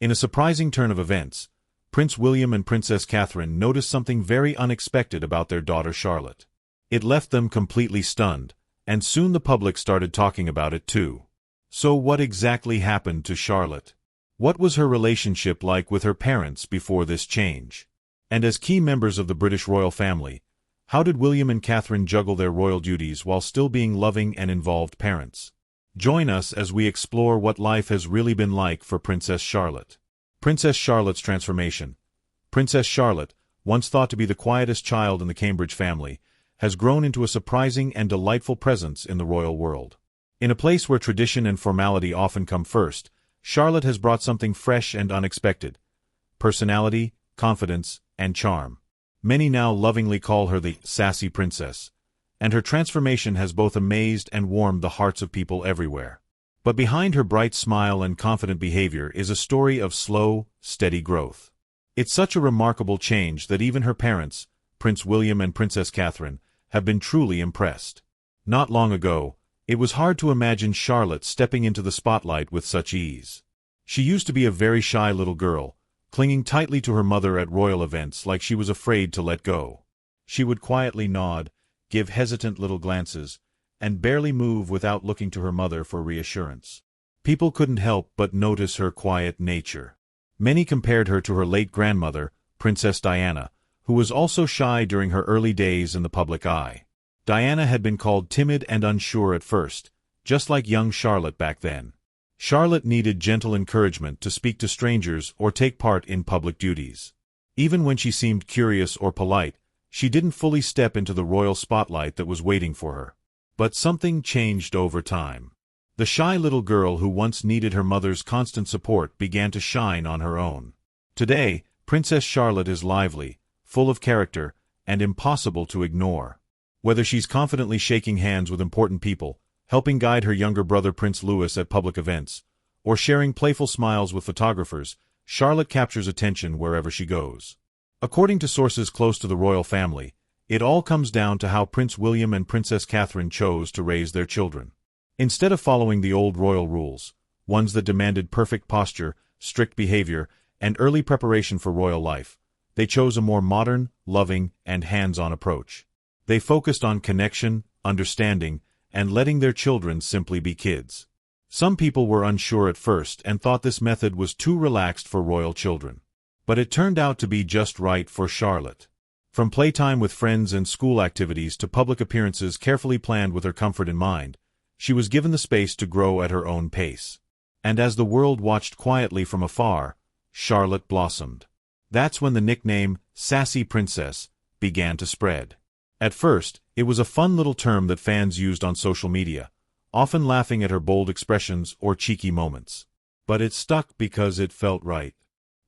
In a surprising turn of events, Prince William and Princess Catherine noticed something very unexpected about their daughter Charlotte. It left them completely stunned, and soon the public started talking about it too. So what exactly happened to Charlotte? What was her relationship like with her parents before this change? And as key members of the British royal family, how did William and Catherine juggle their royal duties while still being loving and involved parents? Join us as we explore what life has really been like for Princess Charlotte. Princess Charlotte's transformation. Princess Charlotte, once thought to be the quietest child in the Cambridge family, has grown into a surprising and delightful presence in the royal world. In a place where tradition and formality often come first, Charlotte has brought something fresh and unexpected: personality, confidence, and charm. Many now lovingly call her the sassy princess, and her transformation has both amazed and warmed the hearts of people everywhere. But behind her bright smile and confident behavior is a story of slow, steady growth. It's such a remarkable change that even her parents, Prince William and Princess Catherine, have been truly impressed. Not long ago, it was hard to imagine Charlotte stepping into the spotlight with such ease. She used to be a very shy little girl, clinging tightly to her mother at royal events like she was afraid to let go. She would quietly nod, give hesitant little glances, and barely move without looking to her mother for reassurance. People couldn't help but notice her quiet nature. Many compared her to her late grandmother, Princess Diana, who was also shy during her early days in the public eye. Diana had been called timid and unsure at first, just like young Charlotte back then. Charlotte needed gentle encouragement to speak to strangers or take part in public duties. Even when she seemed curious or polite, she didn't fully step into the royal spotlight that was waiting for her. But something changed over time. The shy little girl who once needed her mother's constant support began to shine on her own. Today, Princess Charlotte is lively, full of character, and impossible to ignore. Whether she's confidently shaking hands with important people, helping guide her younger brother Prince Louis at public events, or sharing playful smiles with photographers, Charlotte captures attention wherever she goes. According to sources close to the royal family, it all comes down to how Prince William and Princess Catherine chose to raise their children. Instead of following the old royal rules, ones that demanded perfect posture, strict behavior, and early preparation for royal life, they chose a more modern, loving, and hands-on approach. They focused on connection, understanding, and letting their children simply be kids. Some people were unsure at first and thought this method was too relaxed for royal children. But it turned out to be just right for Charlotte. From playtime with friends and school activities to public appearances carefully planned with her comfort in mind, she was given the space to grow at her own pace. And as the world watched quietly from afar, Charlotte blossomed. That's when the nickname, Sassy Princess, began to spread. At first, it was a fun little term that fans used on social media, often laughing at her bold expressions or cheeky moments. But it stuck because it felt right.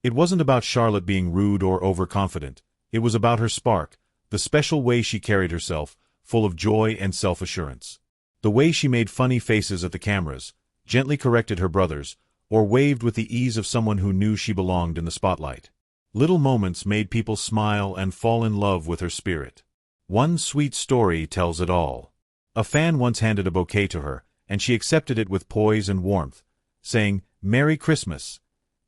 It wasn't about Charlotte being rude or overconfident. It was about her spark, the special way she carried herself, full of joy and self-assurance. The way she made funny faces at the cameras, gently corrected her brothers, or waved with the ease of someone who knew she belonged in the spotlight. Little moments made people smile and fall in love with her spirit. One sweet story tells it all. A fan once handed a bouquet to her, and she accepted it with poise and warmth, saying, "Merry Christmas,"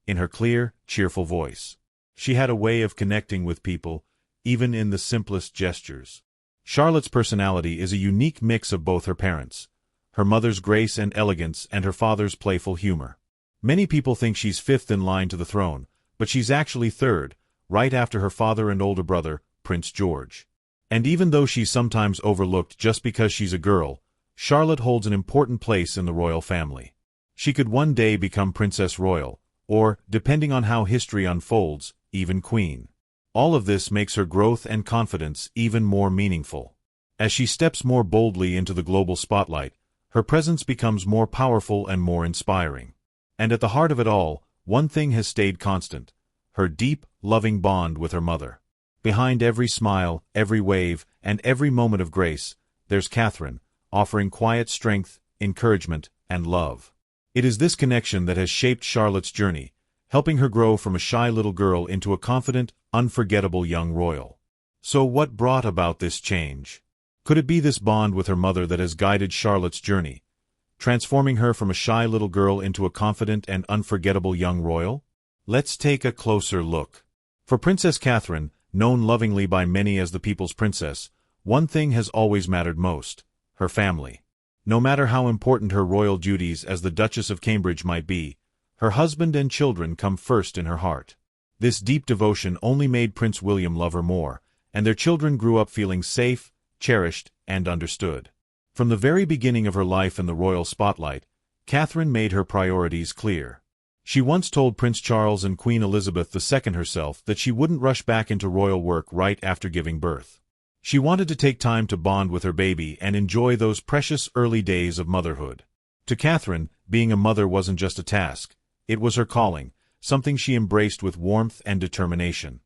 in her clear, cheerful voice. She had a way of connecting with people, even in the simplest gestures. Charlotte's personality is a unique mix of both her parents, her mother's grace and elegance and her father's playful humor. Many people think she's fifth in line to the throne, but she's actually third, right after her father and older brother, Prince George. And even though she's sometimes overlooked just because she's a girl, Charlotte holds an important place in the royal family. She could one day become Princess Royal, or, depending on how history unfolds, even Queen. All of this makes her growth and confidence even more meaningful. As she steps more boldly into the global spotlight, her presence becomes more powerful and more inspiring. And at the heart of it all, one thing has stayed constant: her deep, loving bond with her mother. Behind every smile, every wave, and every moment of grace, there's Catherine, offering quiet strength, encouragement, and love. It is this connection that has shaped Charlotte's journey, helping her grow from a shy little girl into a confident, unforgettable young royal. So what brought about this change? Could it be this bond with her mother that has guided Charlotte's journey, transforming her from a shy little girl into a confident and unforgettable young royal? Let's take a closer look. For Princess Catherine, known lovingly by many as the people's princess, one thing has always mattered most: her family. No matter how important her royal duties as the Duchess of Cambridge might be, her husband and children come first in her heart. This deep devotion only made Prince William love her more, and their children grew up feeling safe, cherished, and understood. From the very beginning of her life in the royal spotlight, Catherine made her priorities clear. She once told Prince Charles and Queen Elizabeth II herself that she wouldn't rush back into royal work right after giving birth. She wanted to take time to bond with her baby and enjoy those precious early days of motherhood. To Catherine, being a mother wasn't just a task, it was her calling, something she embraced with warmth and determination.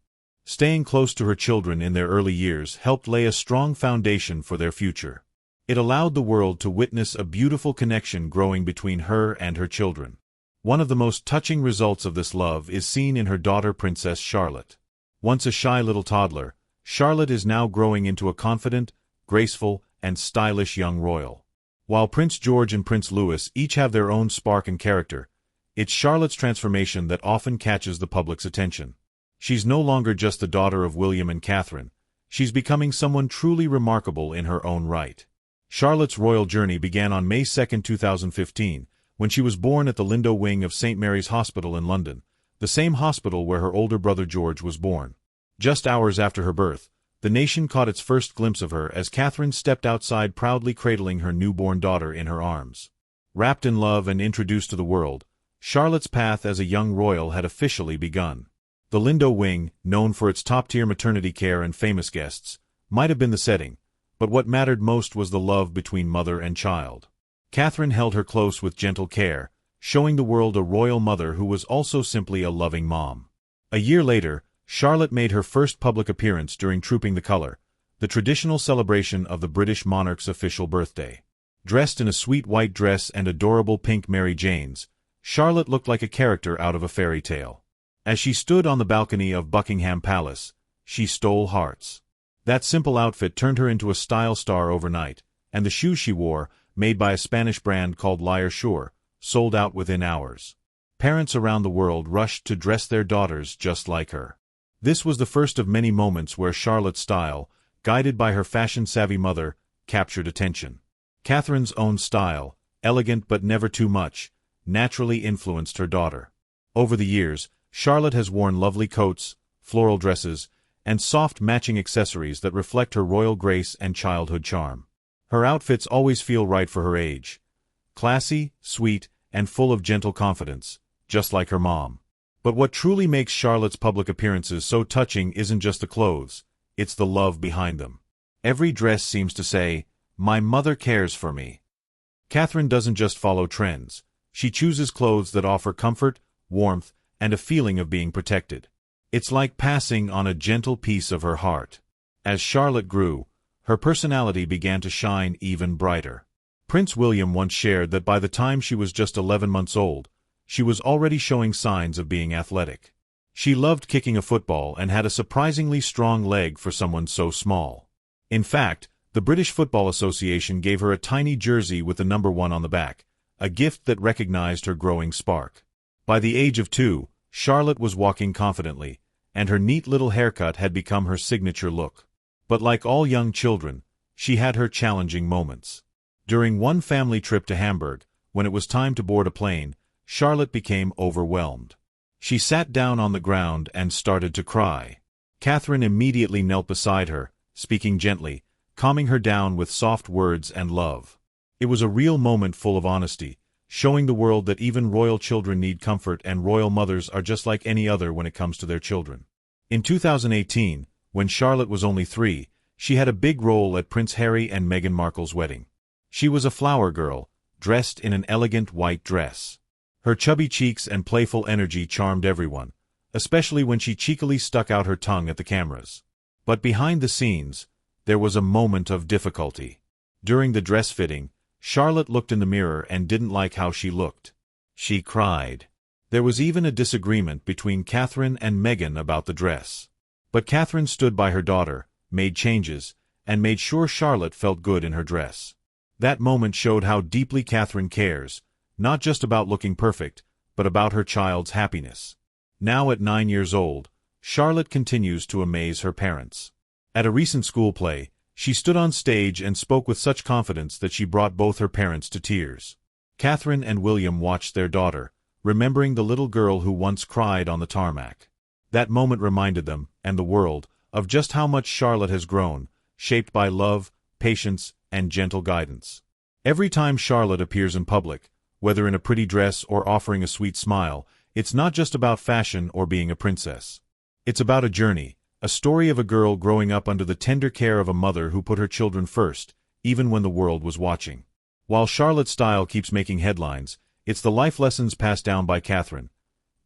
Staying close to her children in their early years helped lay a strong foundation for their future. It allowed the world to witness a beautiful connection growing between her and her children. One of the most touching results of this love is seen in her daughter Princess Charlotte. Once a shy little toddler, Charlotte is now growing into a confident, graceful, and stylish young royal. While Prince George and Prince Louis each have their own spark and character, it's Charlotte's transformation that often catches the public's attention. She's no longer just the daughter of William and Catherine. She's becoming someone truly remarkable in her own right. Charlotte's royal journey began on May 2, 2015, when she was born at the Lindo wing of St. Mary's Hospital in London, the same hospital where her older brother George was born. Just hours after her birth, the nation caught its first glimpse of her as Catherine stepped outside proudly cradling her newborn daughter in her arms. Wrapped in love and introduced to the world, Charlotte's path as a young royal had officially begun. The Lindo wing, known for its top-tier maternity care and famous guests, might have been the setting, but what mattered most was the love between mother and child. Catherine held her close with gentle care, showing the world a royal mother who was also simply a loving mom. A year later, Charlotte made her first public appearance during Trooping the Colour, the traditional celebration of the British monarch's official birthday. Dressed in a sweet white dress and adorable pink Mary Janes, Charlotte looked like a character out of a fairy tale. As she stood on the balcony of Buckingham Palace, she stole hearts. That simple outfit turned her into a style star overnight, and the shoes she wore, made by a Spanish brand called La Sure, sold out within hours. Parents around the world rushed to dress their daughters just like her. This was the first of many moments where Charlotte's style, guided by her fashion-savvy mother, captured attention. Catherine's own style, elegant but never too much, naturally influenced her daughter. Over the years, Charlotte has worn lovely coats, floral dresses, and soft matching accessories that reflect her royal grace and childhood charm. Her outfits always feel right for her age. Classy, sweet, and full of gentle confidence, just like her mom. But what truly makes Charlotte's public appearances so touching isn't just the clothes, it's the love behind them. Every dress seems to say, "My mother cares for me." Catherine doesn't just follow trends. She chooses clothes that offer comfort, warmth, and a feeling of being protected. It's like passing on a gentle piece of her heart. As Charlotte grew, her personality began to shine even brighter. Prince William once shared that by the time she was just 11 months old, she was already showing signs of being athletic. She loved kicking a football and had a surprisingly strong leg for someone so small. In fact, the British Football Association gave her a tiny jersey with the number 1 on the back, a gift that recognized her growing spark. By the age of 2, Charlotte was walking confidently, and her neat little haircut had become her signature look. But like all young children, she had her challenging moments. During one family trip to Hamburg, when it was time to board a plane, Charlotte became overwhelmed. She sat down on the ground and started to cry. Catherine immediately knelt beside her, speaking gently, calming her down with soft words and love. It was a real moment full of honesty, showing the world that even royal children need comfort and royal mothers are just like any other when it comes to their children. In 2018, when Charlotte was only 3, she had a big role at Prince Harry and Meghan Markle's wedding. She was a flower girl, dressed in an elegant white dress. Her chubby cheeks and playful energy charmed everyone, especially when she cheekily stuck out her tongue at the cameras. But behind the scenes, there was a moment of difficulty. During the dress fitting, Charlotte looked in the mirror and didn't like how she looked. She cried. There was even a disagreement between Catherine and Meghan about the dress. But Catherine stood by her daughter, made changes, and made sure Charlotte felt good in her dress. That moment showed how deeply Catherine cares, not just about looking perfect, but about her child's happiness. Now at 9 years old, Charlotte continues to amaze her parents. At a recent school play, she stood on stage and spoke with such confidence that she brought both her parents to tears. Catherine and William watched their daughter, remembering the little girl who once cried on the tarmac. That moment reminded them, and the world, of just how much Charlotte has grown, shaped by love, patience, and gentle guidance. Every time Charlotte appears in public, whether in a pretty dress or offering a sweet smile, it's not just about fashion or being a princess. It's about a journey, a story of a girl growing up under the tender care of a mother who put her children first, even when the world was watching. While Charlotte's style keeps making headlines, it's the life lessons passed down by Catherine,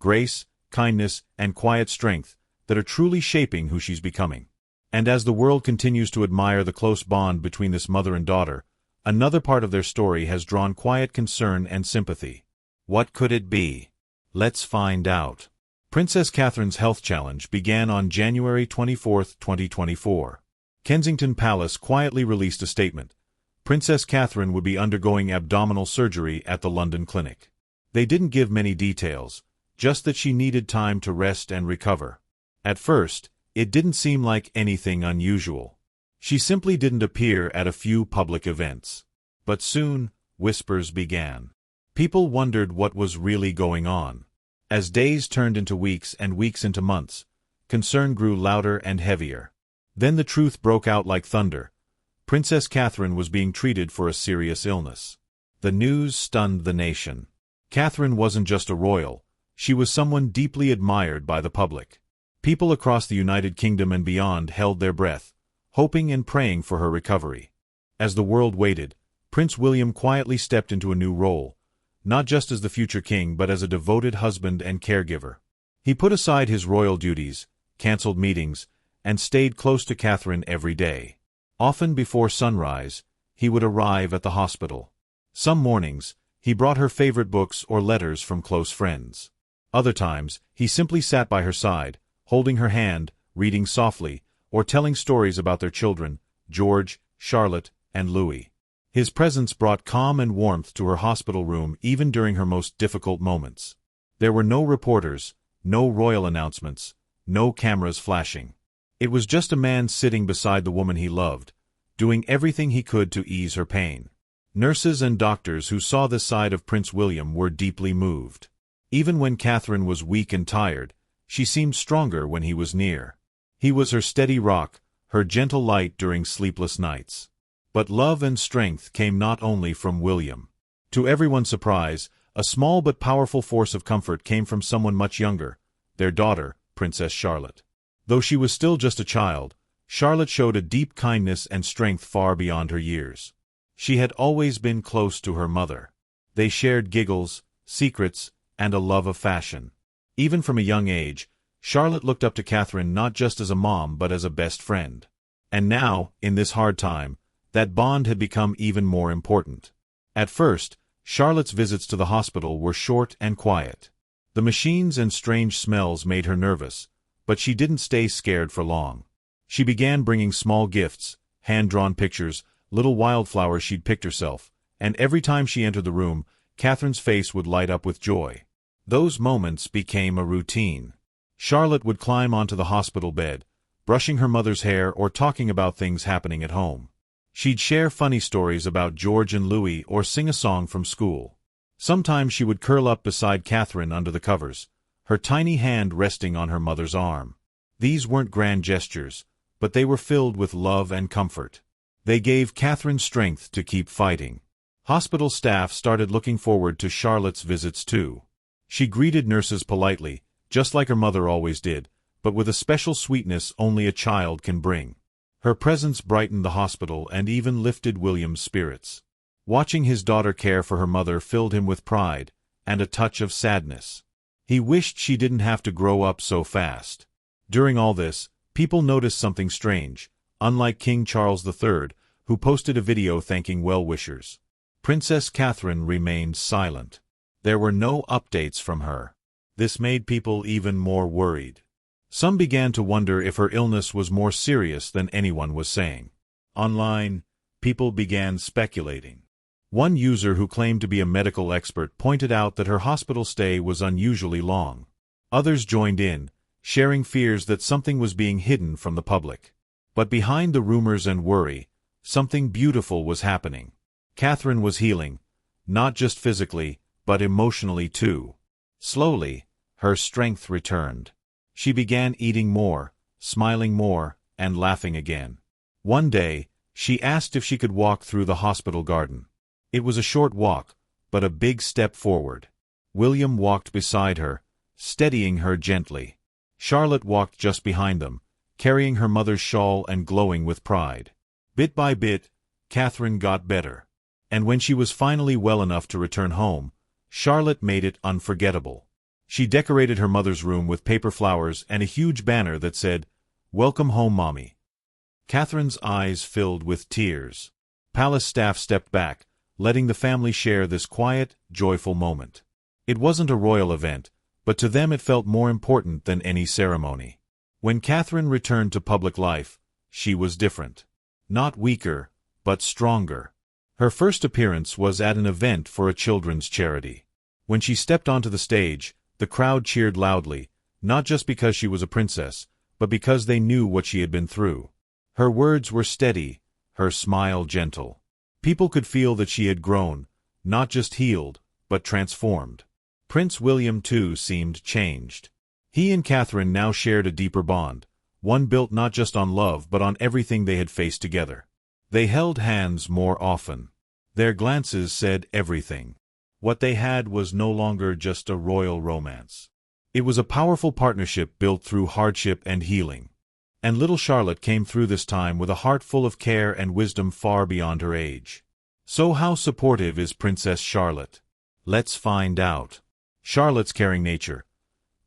grace, kindness, and quiet strength, that are truly shaping who she's becoming. And as the world continues to admire the close bond between this mother and daughter, another part of their story has drawn quiet concern and sympathy. What could it be? Let's find out. Princess Catherine's health challenge began on January 24, 2024. Kensington Palace quietly released a statement. Princess Catherine would be undergoing abdominal surgery at the London clinic. They didn't give many details, just that she needed time to rest and recover. At first, it didn't seem like anything unusual. She simply didn't appear at a few public events. But soon, whispers began. People wondered what was really going on. As days turned into weeks and weeks into months, concern grew louder and heavier. Then the truth broke out like thunder. Princess Catherine was being treated for a serious illness. The news stunned the nation. Catherine wasn't just a royal, she was someone deeply admired by the public. People across the United Kingdom and beyond held their breath, hoping and praying for her recovery. As the world waited, Prince William quietly stepped into a new role, not just as the future king but as a devoted husband and caregiver. He put aside his royal duties, cancelled meetings, and stayed close to Catherine every day. Often before sunrise, he would arrive at the hospital. Some mornings, he brought her favorite books or letters from close friends. Other times, he simply sat by her side, holding her hand, reading softly, or telling stories about their children, George, Charlotte, and Louis. His presence brought calm and warmth to her hospital room even during her most difficult moments. There were no reporters, no royal announcements, no cameras flashing. It was just a man sitting beside the woman he loved, doing everything he could to ease her pain. Nurses and doctors who saw this side of Prince William were deeply moved. Even when Catherine was weak and tired, she seemed stronger when he was near. He was her steady rock, her gentle light during sleepless nights. But love and strength came not only from William. To everyone's surprise, a small but powerful force of comfort came from someone much younger, their daughter, Princess Charlotte. Though she was still just a child, Charlotte showed a deep kindness and strength far beyond her years. She had always been close to her mother. They shared giggles, secrets, and a love of fashion. Even from a young age, Charlotte looked up to Catherine not just as a mom but as a best friend. And now, in this hard time, that bond had become even more important. At first, Charlotte's visits to the hospital were short and quiet. The machines and strange smells made her nervous, but she didn't stay scared for long. She began bringing small gifts, hand-drawn pictures, little wildflowers she'd picked herself, and every time she entered the room, Catherine's face would light up with joy. Those moments became a routine. Charlotte would climb onto the hospital bed, brushing her mother's hair or talking about things happening at home. She'd share funny stories about George and Louis or sing a song from school. Sometimes she would curl up beside Catherine under the covers, her tiny hand resting on her mother's arm. These weren't grand gestures, but they were filled with love and comfort. They gave Catherine strength to keep fighting. Hospital staff started looking forward to Charlotte's visits too. She greeted nurses politely, just like her mother always did, but with a special sweetness only a child can bring. Her presence brightened the hospital and even lifted William's spirits. Watching his daughter care for her mother filled him with pride and a touch of sadness. He wished she didn't have to grow up so fast. During all this, people noticed something strange. Unlike King Charles III, who posted a video thanking well-wishers, Princess Catherine remained silent. There were no updates from her. This made people even more worried. Some began to wonder if her illness was more serious than anyone was saying. Online, people began speculating. One user who claimed to be a medical expert pointed out that her hospital stay was unusually long. Others joined in, sharing fears that something was being hidden from the public. But behind the rumors and worry, something beautiful was happening. Catherine was healing, not just physically, but emotionally too. Slowly, her strength returned. She began eating more, smiling more, and laughing again. One day, she asked if she could walk through the hospital garden. It was a short walk, but a big step forward. William walked beside her, steadying her gently. Charlotte walked just behind them, carrying her mother's shawl and glowing with pride. Bit by bit, Catherine got better. And when she was finally well enough to return home, Charlotte made it unforgettable. She decorated her mother's room with paper flowers and a huge banner that said, "Welcome home, Mommy." Catherine's eyes filled with tears. Palace staff stepped back, letting the family share this quiet, joyful moment. It wasn't a royal event, but to them it felt more important than any ceremony. When Catherine returned to public life, she was different. Not weaker, but stronger. Her first appearance was at an event for a children's charity. When she stepped onto the stage, the crowd cheered loudly, not just because she was a princess, but because they knew what she had been through. Her words were steady, her smile gentle. People could feel that she had grown, not just healed, but transformed. Prince William, too, seemed changed. He and Catherine now shared a deeper bond, one built not just on love but on everything they had faced together. They held hands more often. Their glances said everything. What they had was no longer just a royal romance. It was a powerful partnership built through hardship and healing. And little Charlotte came through this time with a heart full of care and wisdom far beyond her age. So how supportive is Princess Charlotte? Let's find out. Charlotte's caring nature.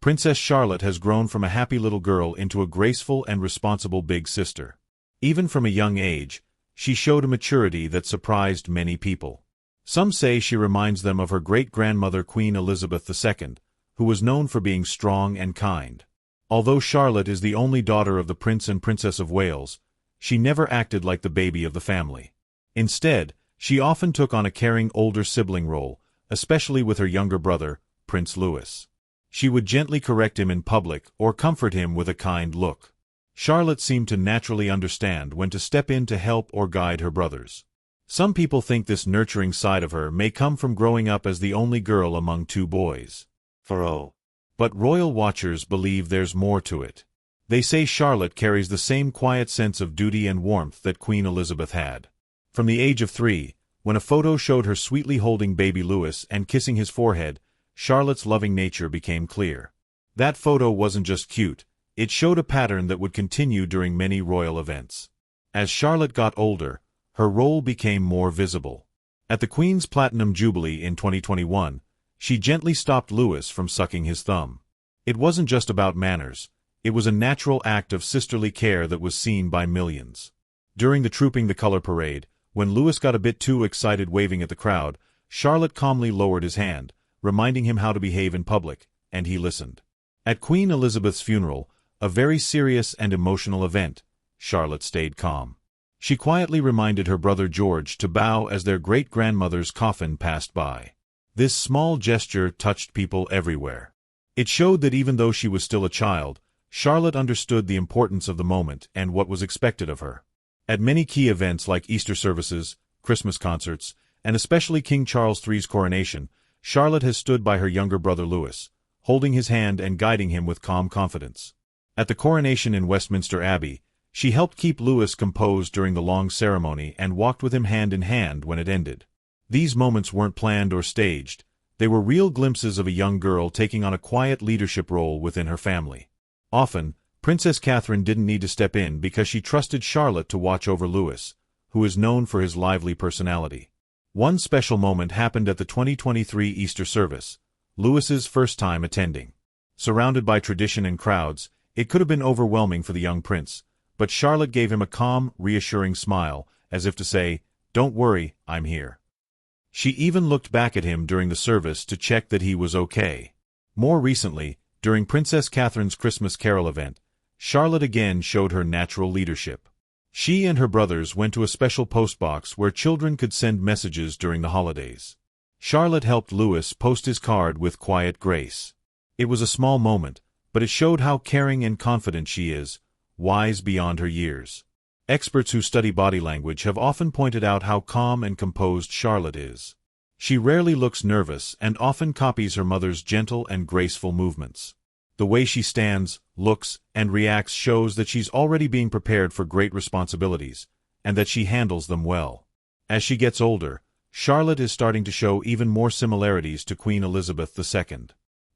Princess Charlotte has grown from a happy little girl into a graceful and responsible big sister. Even from a young age, she showed a maturity that surprised many people. Some say she reminds them of her great-grandmother Queen Elizabeth II, who was known for being strong and kind. Although Charlotte is the only daughter of the Prince and Princess of Wales, she never acted like the baby of the family. Instead, she often took on a caring older sibling role, especially with her younger brother, Prince Louis. She would gently correct him in public or comfort him with a kind look. Charlotte seemed to naturally understand when to step in to help or guide her brothers. Some people think this nurturing side of her may come from growing up as the only girl among two boys. But royal watchers believe there's more to it. They say Charlotte carries the same quiet sense of duty and warmth that Queen Elizabeth had. From the age of 3, when a photo showed her sweetly holding baby Louis and kissing his forehead, Charlotte's loving nature became clear. That photo wasn't just cute, it showed a pattern that would continue during many royal events. As Charlotte got older, her role became more visible. At the Queen's Platinum Jubilee in 2021, she gently stopped Louis from sucking his thumb. It wasn't just about manners, it was a natural act of sisterly care that was seen by millions. During the Trooping the Color parade, when Louis got a bit too excited waving at the crowd, Charlotte calmly lowered his hand, reminding him how to behave in public, and he listened. At Queen Elizabeth's funeral, a very serious and emotional event, Charlotte stayed calm. She quietly reminded her brother George to bow as their great-grandmother's coffin passed by. This small gesture touched people everywhere. It showed that even though she was still a child, Charlotte understood the importance of the moment and what was expected of her. At many key events like Easter services, Christmas concerts, and especially King Charles III's coronation, Charlotte has stood by her younger brother Louis, holding his hand and guiding him with calm confidence. At the coronation in Westminster Abbey, she helped keep Louis composed during the long ceremony and walked with him hand in hand when it ended. These moments weren't planned or staged, they were real glimpses of a young girl taking on a quiet leadership role within her family. Often, Princess Catherine didn't need to step in because she trusted Charlotte to watch over Louis, who is known for his lively personality. One special moment happened at the 2023 Easter service, Louis's first time attending. Surrounded by tradition and crowds, it could have been overwhelming for the young prince, but Charlotte gave him a calm, reassuring smile, as if to say, "Don't worry, I'm here." She even looked back at him during the service to check that he was okay. More recently, during Princess Catherine's Christmas Carol event, Charlotte again showed her natural leadership. She and her brothers went to a special postbox where children could send messages during the holidays. Charlotte helped Louis post his card with quiet grace. It was a small moment, but it showed how caring and confident she is, wise beyond her years. Experts who study body language have often pointed out how calm and composed Charlotte is. She rarely looks nervous and often copies her mother's gentle and graceful movements. The way she stands, looks, and reacts shows that she's already being prepared for great responsibilities, and that she handles them well. As she gets older, Charlotte is starting to show even more similarities to Queen Elizabeth II.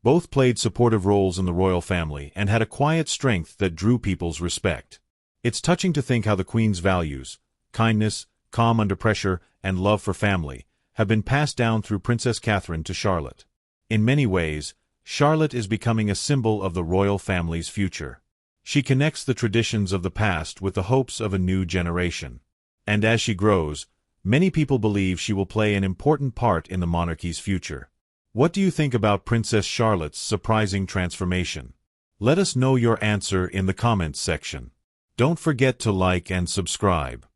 Both played supportive roles in the royal family and had a quiet strength that drew people's respect. It's touching to think how the Queen's values, kindness, calm under pressure, and love for family, have been passed down through Princess Catherine to Charlotte. In many ways, Charlotte is becoming a symbol of the royal family's future. She connects the traditions of the past with the hopes of a new generation. And as she grows, many people believe she will play an important part in the monarchy's future. What do you think about Princess Charlotte's surprising transformation? Let us know your answer in the comments section. Don't forget to like and subscribe.